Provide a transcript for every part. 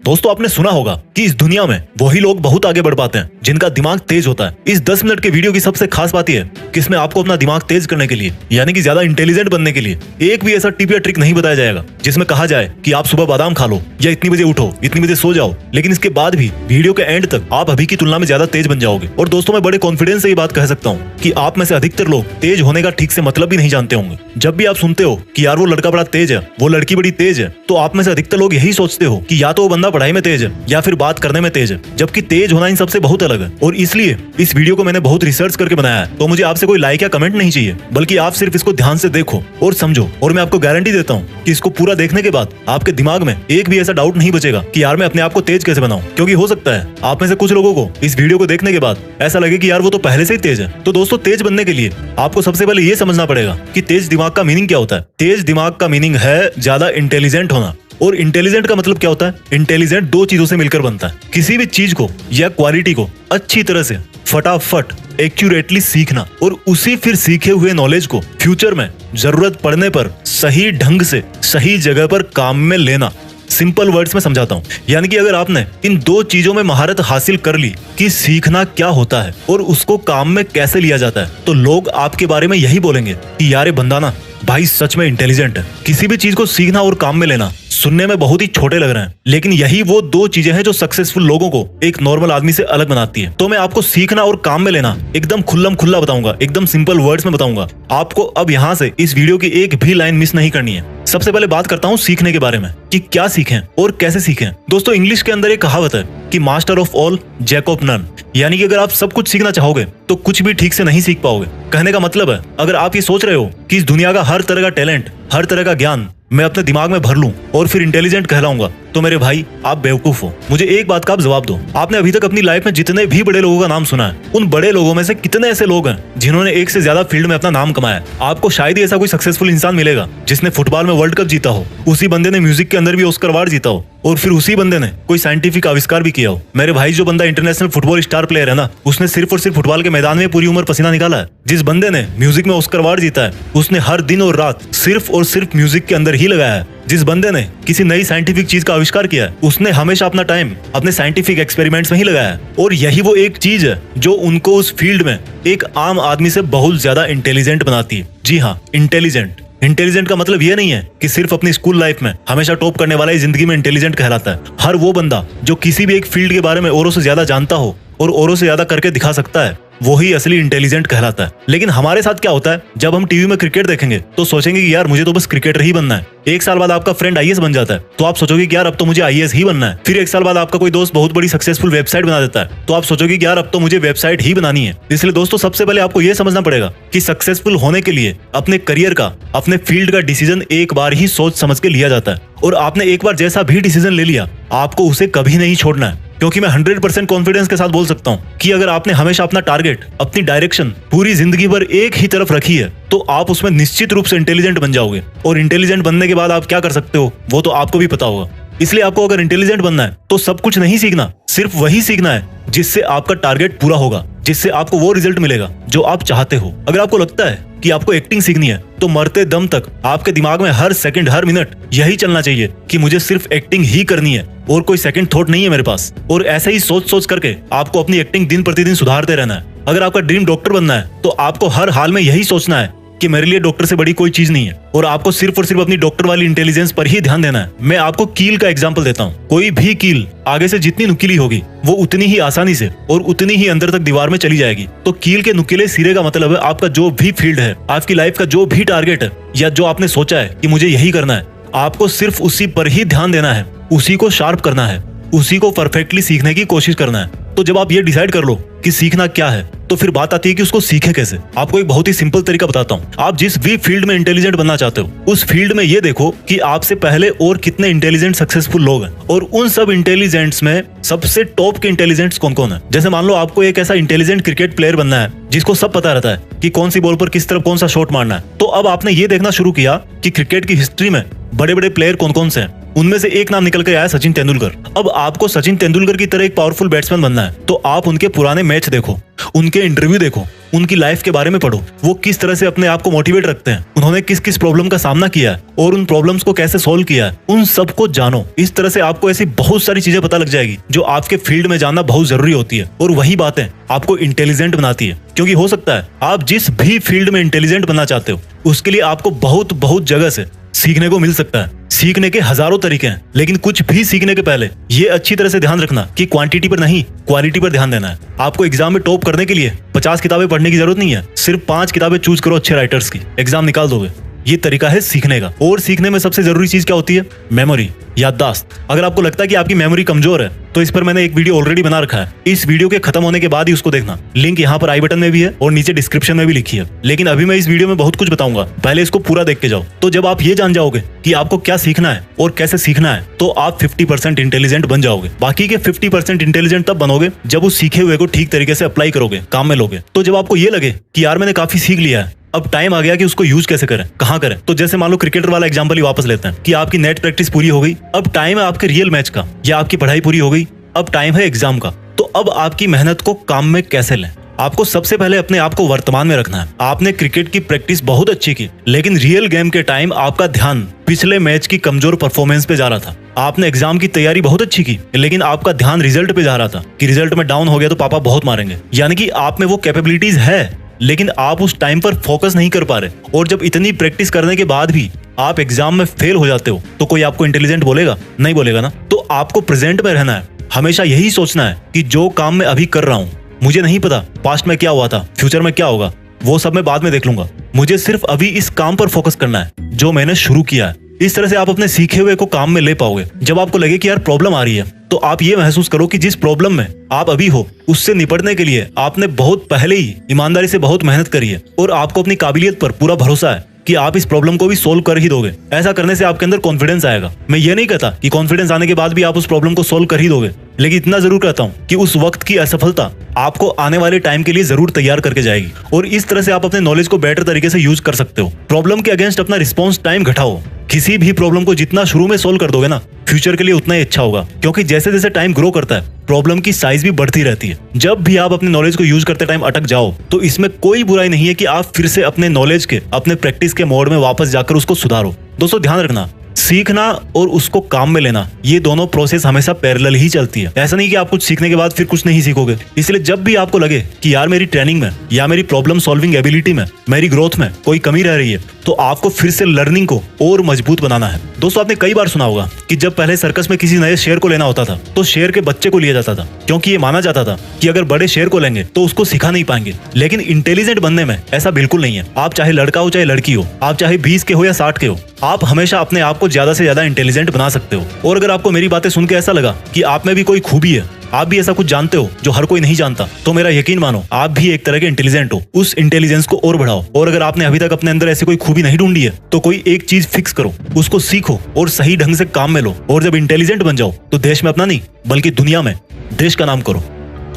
दोस्तों आपने सुना होगा कि इस दुनिया में वही लोग बहुत आगे बढ़ पाते हैं जिनका दिमाग तेज होता है। इस 10 मिनट के वीडियो की सबसे खास बात यह है कि इसमें आपको अपना दिमाग तेज करने के लिए यानी कि ज्यादा इंटेलिजेंट बनने के लिए एक भी ऐसा टिप या ट्रिक नहीं बताया जाएगा जिसमें कहा जाए कि आप सुबह बादाम खा लो या इतनी बजे उठो, इतनी बजे सो जाओ। लेकिन इसके बाद भी वीडियो के एंड तक आप अभी की तुलना में ज्यादा तेज बन जाओगे। और दोस्तों मैं बड़े कॉन्फिडेंस से ये बात कह सकता हूँ कि आप में से अधिकतर लोग तेज होने का ठीक से मतलब भी नहीं जानते होंगे। जब भी आप सुनते हो कि यार वो लड़का बड़ा तेज है, वो लड़की बड़ी तेज है, तो आप में से अधिकतर लोग यही सोचते हो कि या तो वो बंदा पढ़ाई में तेज है या फिर बात करने में तेज है, जबकि तेज होना इन सबसे बहुत अलग है। और इसलिए इस वीडियो को मैंने बहुत रिसर्च करके बनाया है। तो मुझे आपसे कोई लाइक या कमेंट नहीं चाहिए, बल्कि आप सिर्फ इसको ध्यान से देखो और समझो। और मैं आपको गारंटी देता हूँ कि इसको पूरा देखने के बाद आपके दिमाग में एक भी ऐसा डाउट नहीं बचेगा कि यार मैं अपने आप को तेज कैसे बनाऊं। क्योंकि हो सकता है आप में से कुछ लोगों को इस वीडियो को देखने के बाद ऐसा लगे कि यार वो तो पहले से ही तेज है। तो दोस्तों तेज बनने के लिए आपको सबसे पहले ये समझना पड़ेगा कि तेज दिमाग का मीनिंग क्या होता है। तेज दिमाग का मीनिंग है ज्यादा इंटेलिजेंट होना। और इंटेलिजेंट का मतलब क्या होता है? इंटेलिजेंट दो चीजों से मिलकर बनता है। किसी भी चीज को या क्वालिटी को अच्छी तरह से फटाफट एक्यूरेटली सीखना और उसी फिर सीखे हुए नॉलेज को फ्यूचर में जरूरत पड़ने पर सही ढंग से सही जगह पर काम में लेना। सिंपल वर्ड्स में समझाता हूँ, यानी कि अगर आपने इन दो चीजों में महारत हासिल कर ली कि सीखना क्या होता है और उसको काम में कैसे लिया जाता है, तो लोग आपके बारे में यही बोलेंगे कि यार ये बंदा ना भाई सच में इंटेलिजेंट है। किसी भी चीज को सीखना और काम में लेना सुनने में बहुत ही छोटे लग रहे हैं, लेकिन यही वो दो चीजें हैं जो सक्सेसफुल लोगों को एक नॉर्मल आदमी से अलग बनाती है। तो मैं आपको सीखना और काम में लेना एकदम खुल्लम खुल्ला बताऊंगा, एकदम सिंपल वर्ड्स में बताऊंगा। आपको अब यहाँ से इस वीडियो की एक भी लाइन मिस नहीं करनी है। सबसे पहले बात करता हूँ सीखने के बारे में कि क्या सीखें और कैसे सीखें। दोस्तों इंग्लिश के अंदर एक कहावत है कि master of all jack of none, यानी कि अगर आप सब कुछ सीखना चाहोगे तो कुछ भी ठीक से नहीं सीख पाओगे। कहने का मतलब है अगर आप ये सोच रहे हो कि इस दुनिया का हर तरह का टैलेंट, हर तरह का ज्ञान मैं अपने दिमाग में भर लूं और फिर इंटेलिजेंट कहलाऊंगा, तो मेरे भाई आप बेवकूफ हो। मुझे एक बात का आप जवाब दो, आपने अभी तक अपनी लाइफ में जितने भी बड़े लोगों का नाम सुना है, उन बड़े लोगों में से कितने ऐसे लोग हैं जिन्होंने एक से ज्यादा फील्ड में अपना नाम कमाया है? आपको शायद ही ऐसा कोई सक्सेसफुल इंसान मिलेगा जिसने फुटबॉल में वर्ल्ड कप जीता हो, उसी बंदे ने म्यूजिक के अंदर भी ऑस्कर अवार्ड जीता हो और फिर उसी बंदे ने कोई साइंटिफिक आविष्कार भी किया हो। मेरे भाई जो बंदा इंटरनेशनल फुटबॉल स्टार प्लेयर है ना, उसने सिर्फ और सिर्फ फुटबॉल के मैदान में पूरी उम्र पसीना निकाला है। जिस बंदे ने म्यूजिक में ऑस्कर अवार्ड जीता है, उसने हर दिन और रात सिर्फ और सिर्फ म्यूजिक के अंदर ही लगाया है। जिस बंदे ने किसी नई साइंटिफिक चीज का आविष्कार किया है, उसने हमेशा अपना टाइम अपने साइंटिफिक एक्सपेरिमेंट्स में ही लगाया है। और यही वो एक चीज है जो उनको उस फील्ड में एक आम आदमी से बहुत ज्यादा इंटेलिजेंट बनाती है। जी हाँ, इंटेलिजेंट। इंटेलिजेंट का मतलब ये नहीं है कि सिर्फ अपनी स्कूल लाइफ में हमेशा टॉप करने वाला ही जिंदगी में इंटेलिजेंट कहलाता है। हर वो बंदा जो किसी भी एक फील्ड के बारे में औरों से ज्यादा जानता हो और औरों से ज्यादा करके दिखा सकता है, वो ही असली इंटेलिजेंट कहलाता है। लेकिन हमारे साथ क्या होता है, जब हम टीवी में क्रिकेट देखेंगे तो सोचेंगे कि यार मुझे तो बस क्रिकेटर ही बनना है। एक साल बाद आपका फ्रेंड आईएएस बन जाता है तो आप सोचोगे कि यार अब तो मुझे आईएएस ही बनना है। फिर एक साल बाद आपका कोई दोस्त बहुत बड़ी सक्सेसफुल वेबसाइट बना देता है तो आप सोचोगे कि यार अब तो मुझे वेबसाइट ही बनानी है। इसलिए दोस्तों सबसे पहले आपको यह समझना पड़ेगा कि सक्सेसफुल होने के लिए अपने करियर का, अपने फील्ड का डिसीजन एक बार ही सोच समझ के लिया जाता है। और आपने एक बार जैसा भी डिसीजन ले लिया, आपको उसे कभी नहीं छोड़ना है। क्योंकि मैं 100% कॉन्फिडेंस के साथ बोल सकता हूँ कि अगर आपने हमेशा अपना टारगेट, अपनी डायरेक्शन पूरी जिंदगी भर एक ही तरफ रखी है, तो आप उसमें निश्चित रूप से इंटेलिजेंट बन जाओगे। और इंटेलिजेंट बनने के बाद आप क्या कर सकते हो वो तो आपको भी पता होगा। इसलिए आपको अगर इंटेलिजेंट बनना है तो सब कुछ नहीं सीखना, सिर्फ वही सीखना है जिससे आपका टारगेट पूरा होगा, जिससे आपको वो रिजल्ट मिलेगा जो आप चाहते हो। अगर आपको लगता है कि आपको एक्टिंग सीखनी है तो मरते दम तक आपके दिमाग में हर सेकंड, हर मिनट यही चलना चाहिए कि मुझे सिर्फ एक्टिंग ही करनी है और कोई सेकंड थॉट नहीं है मेरे पास। और ऐसे ही सोच सोच करके आपको अपनी एक्टिंग दिन प्रतिदिन सुधारते रहना है। अगर आपका ड्रीम डॉक्टर बनना है तो आपको हर हाल में यही सोचना है कि मेरे लिए डॉक्टर से बड़ी कोई चीज नहीं है और आपको सिर्फ और सिर्फ अपनी डॉक्टर वाली इंटेलिजेंस पर ही ध्यान देना है। मैं आपको कील का एग्जांपल देता हूँ। कोई भी कील आगे से जितनी नुकीली होगी वो उतनी ही आसानी से और उतनी ही अंदर तक दीवार में चली जाएगी। तो कील के नुकीले सिरे का मतलब है आपका जो भी फील्ड है, आपकी लाइफ का जो भी टारगेट है या जो आपने सोचा है कि मुझे यही करना है, आपको सिर्फ उसी पर ही ध्यान देना है, उसी को शार्प करना है, उसी को परफेक्टली सीखने की कोशिश करना है। तो जब आप ये डिसाइड कर लो कि सीखना क्या है, तो फिर बात आती है कि उसको सीखे कैसे। आपको एक बहुत ही सिंपल तरीका बताता हूँ। आप जिस भी फील्ड में इंटेलिजेंट बनना चाहते हो, उस फील्ड में ये देखो कि आपसे पहले और कितने इंटेलिजेंट सक्सेसफुल लोग हैं और उन सब इंटेलिजेंट्स में सबसे टॉप के इंटेलिजेंट्स कौन कौन है। जैसे मान लो आपको एक ऐसा इंटेलिजेंट क्रिकेट प्लेयर बनना है जिसको सब पता रहता है कि कौन सी बॉल पर किस तरफ कौन सा शॉट मारना है, तो अब आपने ये देखना शुरू किया कि क्रिकेट की हिस्ट्री में बड़े बड़े प्लेयर कौन कौन से हैं। उनमें से एक नाम निकल के आया सचिन तेंदुलकर। अब आपको सचिन तेंदुलकर की तरह एक पावरफुल बैट्समैन बनना है तो आप उनके पुराने मैच देखो, उनके इंटरव्यू देखो उनकी लाइफ के बारे में पढ़ो, वो किस तरह से अपने आप को मोटिवेट रखते हैं, उन्होंने किस किस प्रॉब्लम का सामना किया है और उन प्रॉब्लम्स को कैसे सॉल्व किया है, उन सबको जानो। इस तरह से आपको ऐसी बहुत सारी चीजें पता लग जाएगी जो आपके फील्ड में जानना बहुत जरूरी होती है, और वही बातें आपको इंटेलिजेंट बनाती है। क्योंकि हो सकता है आप जिस भी फील्ड में इंटेलिजेंट बनना चाहते हो उसके लिए आपको बहुत बहुत जगह से सीखने को मिल सकता है। सीखने के हजारों तरीके हैं, लेकिन कुछ भी सीखने के पहले ये अच्छी तरह से ध्यान रखना कि क्वांटिटी पर नहीं, क्वालिटी पर ध्यान देना है। आपको एग्जाम में टॉप करने के लिए 50 किताबें पढ़ने की जरूरत नहीं है, सिर्फ 5 किताबें चूज करो अच्छे राइटर्स की, एग्जाम निकाल दोगे। ये तरीका है सीखने का। और सीखने में सबसे जरूरी चीज क्या होती है? मेमोरी, याददाश्त। अगर आपको लगता है कि आपकी मेमोरी कमजोर है तो इस पर मैंने एक वीडियो ऑलरेडी बना रखा है, इस वीडियो के खत्म होने के बाद ही उसको देखना। लिंक यहाँ पर आई बटन में भी है और नीचे डिस्क्रिप्शन में भी लिखी है। लेकिन अभी मैं इस वीडियो में बहुत कुछ बताऊंगा, पहले इसको पूरा देख के जाओ। तो जब आप ये जान जाओगे कि आपको क्या सीखना है और कैसे सीखना है, तो आप 50% इंटेलिजेंट बन जाओगे। बाकी के 50% इंटेलिजेंट तब बनोगे जब उस सीखे हुए को ठीक तरीके से अप्लाई करोगे, काम में लोगे। तो जब आपको ये लगे कि यार मैंने काफी सीख लिया है, अब टाइम आ गया कि उसको यूज कैसे करें, कहां करें। तो जैसे मान लो क्रिकेटर वाला एग्जांपल ही वापस लेते हैं कि आपकी नेट प्रैक्टिस पूरी हो गई, अब टाइम है आपके रियल मैच का, या आपकी पढ़ाई पूरी हो गई, अब टाइम है एग्जाम का। तो अब आपकी मेहनत को काम में कैसे लें? आपको सबसे पहले अपने आप को वर्तमान में रखना है। आपने क्रिकेट की प्रैक्टिस बहुत अच्छी की, लेकिन रियल गेम के टाइम आपका ध्यान पिछले मैच की कमजोर परफॉर्मेंस पे जा रहा था। आपने एग्जाम की तैयारी बहुत अच्छी की, लेकिन आपका ध्यान रिजल्ट पे जा रहा था कि रिजल्ट में डाउन हो गया तो पापा बहुत मारेंगे। यानी कि आप में वो कैपेबिलिटीज है, लेकिन आप उस टाइम पर फोकस नहीं कर पा रहे। और जब इतनी प्रैक्टिस करने के बाद भी आप एग्जाम में फेल हो जाते हो तो कोई आपको इंटेलिजेंट बोलेगा? नहीं बोलेगा ना। तो आपको प्रेजेंट में रहना है, हमेशा यही सोचना है कि जो काम मैं अभी कर रहा हूँ, मुझे नहीं पता पास्ट में क्या हुआ था, फ्यूचर में क्या होगा, वो सब मैं बाद में देख लूंगा। मुझे सिर्फ अभी इस काम पर फोकस करना है जो मैंने शुरू किया है। इस तरह से आप अपने सीखे हुए को काम में ले पाओगे। जब आपको लगे कि यार प्रॉब्लम आ रही है, तो आप ये महसूस करो कि जिस प्रॉब्लम में आप अभी हो उससे निपटने के लिए आपने बहुत पहले ही ईमानदारी से बहुत मेहनत करी है, और आपको अपनी काबिलियत पर पूरा भरोसा है कि आप इस प्रॉब्लम को भी सोल्व कर ही दोगे। ऐसा करने से आपके अंदर कॉन्फिडेंस आएगा। मैं ये नहीं कहता कि कॉन्फिडेंस आने के बाद भी आप उस प्रॉब्लम को सोल्व कर ही दोगे, लेकिन इतना जरूर कहता हूँ कि उस वक्त की असफलता आपको आने वाले टाइम के लिए जरूर तैयार करके जाएगी। और इस तरह से आप अपने नॉलेज को बेटर तरीके से यूज कर सकते हो। प्रॉब्लम के अगेंस्ट अपना रिस्पॉन्स टाइम घटाओ। किसी भी प्रॉब्लम को जितना शुरू में सोल्व कर दोगे ना, फ्यूचर के लिए उतना ही अच्छा होगा, क्योंकि जैसे जैसे टाइम ग्रो करता है प्रॉब्लम की साइज भी बढ़ती रहती है। जब भी आप अपने नॉलेज को यूज करते टाइम अटक जाओ, तो इसमें कोई बुराई नहीं है कि आप फिर से अपने नॉलेज के, अपने प्रैक्टिस के मोड में वापस जाकर उसको सुधारो। दोस्तों ध्यान रखना, सीखना और उसको काम में लेना, ये दोनों प्रोसेस हमेशा पैरेलल ही चलती है। ऐसा नहीं कि आप कुछ सीखने के बाद फिर कुछ नहीं सीखोगे। इसलिए जब भी आपको लगे कि यार मेरी ट्रेनिंग में या मेरी प्रॉब्लम सॉल्विंग एबिलिटी में, मेरी ग्रोथ में कोई कमी रह रही है, तो आपको फिर से लर्निंग को और मजबूत बनाना है। दोस्तों आपने कई बार सुना होगा कि जब पहले सर्कस में किसी नए शेर को लेना होता था तो शेर के बच्चे को लिया जाता था, क्योंकि ये माना जाता था कि अगर बड़े शेर को लेंगे तो उसको सिखा नहीं पाएंगे। लेकिन इंटेलिजेंट बनने में ऐसा बिल्कुल नहीं है। आप चाहे लड़का हो चाहे लड़की हो, आप चाहे 20 के हो या 60 के हो, आप हमेशा अपने आप को ज्यादा से ज्यादा इंटेलिजेंट बना सकते हो। और अगर आपको मेरी बातें सुन के ऐसा लगा कि आप में भी कोई खूबी है, आप भी ऐसा कुछ जानते हो जो हर कोई नहीं जानता, तो मेरा यकीन मानो आप भी एक तरह के इंटेलिजेंट हो। उस इंटेलिजेंस को और बढ़ाओ। और अगर आपने अभी तक अपने अंदर ऐसी कोई खूबी नहीं ढूंढी है, तो कोई एक चीज फिक्स करो, उसको सीखो और सही ढंग से काम में लो। और जब इंटेलिजेंट बन जाओ तो देश में अपना नहीं बल्कि दुनिया में देश का नाम करो।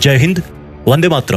जय हिंद, वंदे मातरम।